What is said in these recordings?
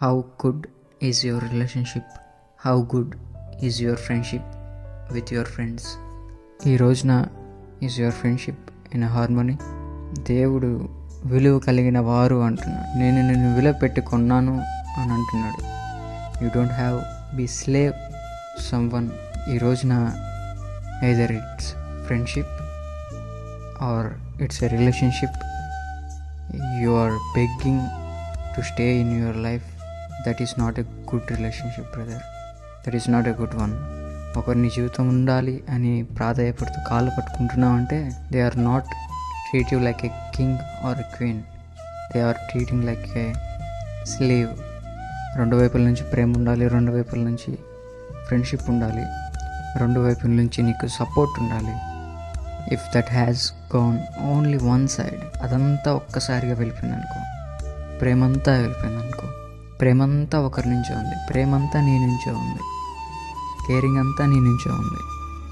How good is your relationship? How good is your friendship with your friends? ఈ రోజున is your friendship in harmony? దేవుడు విలువ కలిగిన వారు అంటున్నాడు. నేను నిన్ను విలువ పెట్టి కొన్నాను అని అంటున్నాడు. You don't have be slave someone. ఈ రోజున either it's friendship or it's a relationship you are begging to stay in your life. That is not a good relationship brother. That is not a good one. ఒకరిని జీవితం ఉండాలి అని ప్రాధాయపడుతూ కాళ్ళు పట్టుకుంటున్నావు అంటే they are not treat you like a king or a queen. They are treating like a slave. రెండు వైపుల నుంచి ప్రేమ ఉండాలి, రెండు వైపుల నుంచి ఫ్రెండ్షిప్ ఉండాలి, రెండు వైపుల నుంచి నీకు సపోర్ట్ ఉండాలి. If that has gonna only one side, అదంతా ఒక్కసారిగా వెళ్ళిపోయింది అనుకో, ప్రేమంతా వెళ్ళిపోయింది అనుకో, ప్రేమంతా ఒకరి నుంచే ఉంది, ప్రేమంతా నీ నుంచే ఉంది, కేరింగ్ అంతా నీ నుంచే ఉంది,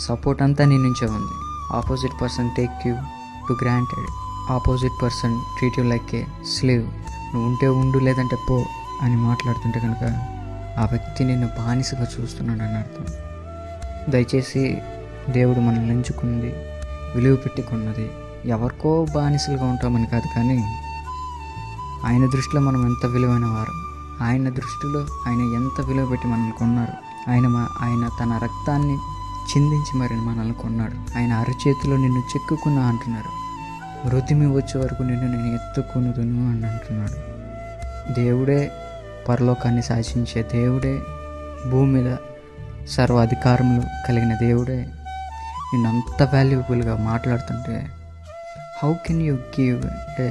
సపోర్ట్ అంతా నీ నుంచే ఉంది. Opposite person take you to granted. Opposite person treat you like a slave. నువ్వు ఉంటే ఉండు, లేదంటే పో అని మాట్లాడుతుంటే కనుక ఆ వ్యక్తి నిన్ను బానిసగా చూస్తున్నాడు అని అర్థం. దయచేసి దేవుడు మనల్ని ఎంచుకుంది, విలువ పెట్టుకున్నది ఎవరికో బానిసలుగా ఉంటామని కాదు, కానీ ఆయన దృష్టిలో మనం ఎంత విలువైన వారు, ఆయన దృష్టిలో ఆయన ఎంత విలువ పెట్టి మనల్ని కొన్నారు. ఆయన తన రక్తాన్ని చిందించి మరి మనల్ని కొన్నాడు. ఆయన అరచేతిలో నిన్ను చెక్కుకున్నా అంటున్నారు. మృతిమి వచ్చే వరకు నిన్ను నేను ఎత్తుకునుదును అని అంటున్నాడు. దేవుడే పరలోకాన్ని శాసించే దేవుడే, భూమి మీద సర్వ అధికారములు కలిగిన దేవుడే నిన్ను అంత వాల్యుబుల్గా మాట్లాడుతుంటే how can you give a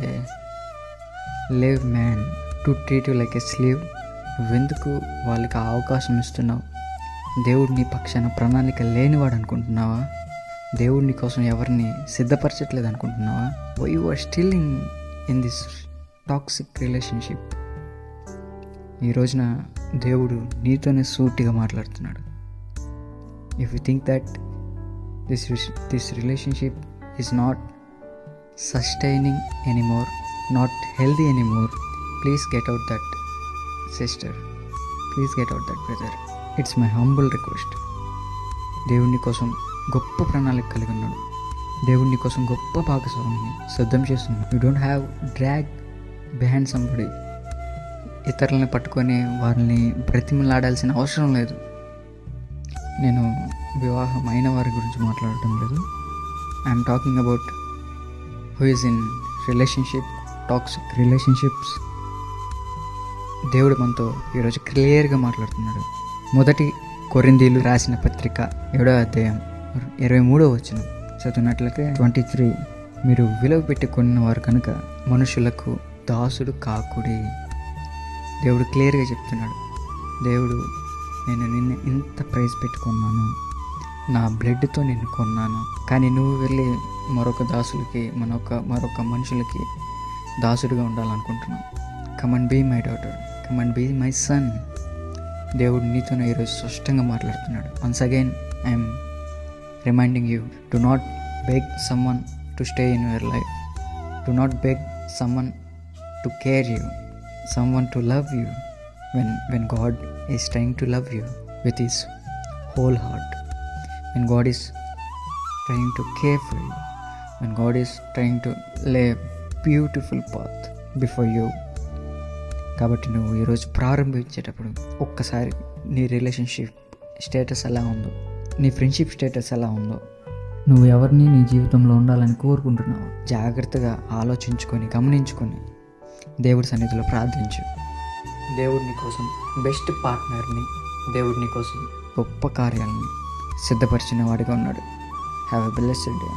live man to treat you like a slave? నువ్వెందుకు వాళ్ళకి ఆ అవకాశం ఇస్తున్నావు? దేవుడు నీ పక్షాన ప్రణాళిక లేనివాడు అనుకుంటున్నావా? దేవుడు నీ కోసం ఎవరిని సిద్ధపరచట్లేదు అనుకుంటున్నావా? Why you are still in this toxic relationship? ఈ రోజున దేవుడు నీతోనే సూటిగా మాట్లాడుతున్నాడు. If you think that this relationship is not sustaining anymore, not healthy anymore, please get out that sister, please get out that brother. It's my humble request. దేవుని కోసం గొప్ప ప్రణాళిక కలిగి ఉన్నాడు. దేవుని కోసం గొప్ప భాగస్వామిని సిద్ధం చేస్తున్నాడు. You don't have drag behind somebody. ఇతరులని పట్టుకొని వారిని బ్రతిమలాడాల్సిన అవసరం లేదు. నేను వివాహం అయిన వారి గురించి మాట్లాడటం లేదు. I'm talking about who is in relationship, toxic relationships. దేవుడు మనతో ఈరోజు క్లియర్గా మాట్లాడుతున్నాడు. మొదటి కొరింథీయులు రాసిన పత్రిక 7వ అధ్యాయం 23వ వచనం చదివినట్లయితే 23, మీరు విలువ పెట్టుకున్న వారు కనుక మనుషులకు దాసుడు కాకుడి. దేవుడు క్లియర్గా చెప్తున్నాడు. దేవుడు, నేను నిన్ను ఇంత ప్రైజ్ పెట్టుకున్నాను, నా బ్లడ్తో నిన్ను కొన్నాను, కానీ నువ్వు వెళ్ళి మరొక దాసులకి మరొక మనుషులకి దాసుడిగా ఉండాలనుకుంటున్నావు. Come and be my daughter, come and be my son. దేవుడు నీతోనే ఈరోజు స్పష్టంగా మాట్లాడుతున్నాడు. Once again I'm reminding you, do not beg someone to stay in your life. Do not beg someone to care you, someone to love you when God is trying to love you with his whole heart, when God is trying to care for you, when God is trying to lay a beautiful path before you. కాబట్టి నువ్వు ఈరోజు ప్రారంభించేటప్పుడు ఒక్కసారి నీ relationship status ఎలా ఉందో, నీ friendship status ఎలా ఉందో, నువ్వు ఎవరిని నీ జీవితంలో ఉండాలని కోరుకుంటున్నావు జాగ్రత్తగా ఆలోచించుకొని గమనించుకొని దేవుడి సన్నిధిలో ప్రార్థించు. దేవుడి నీ కోసం బెస్ట్ పార్ట్నర్ని, దేవుడి నీ కోసం గొప్ప కార్యాలని సిద్ధపరిచిన వాడిగా ఉన్నాడు. Have a blessed day.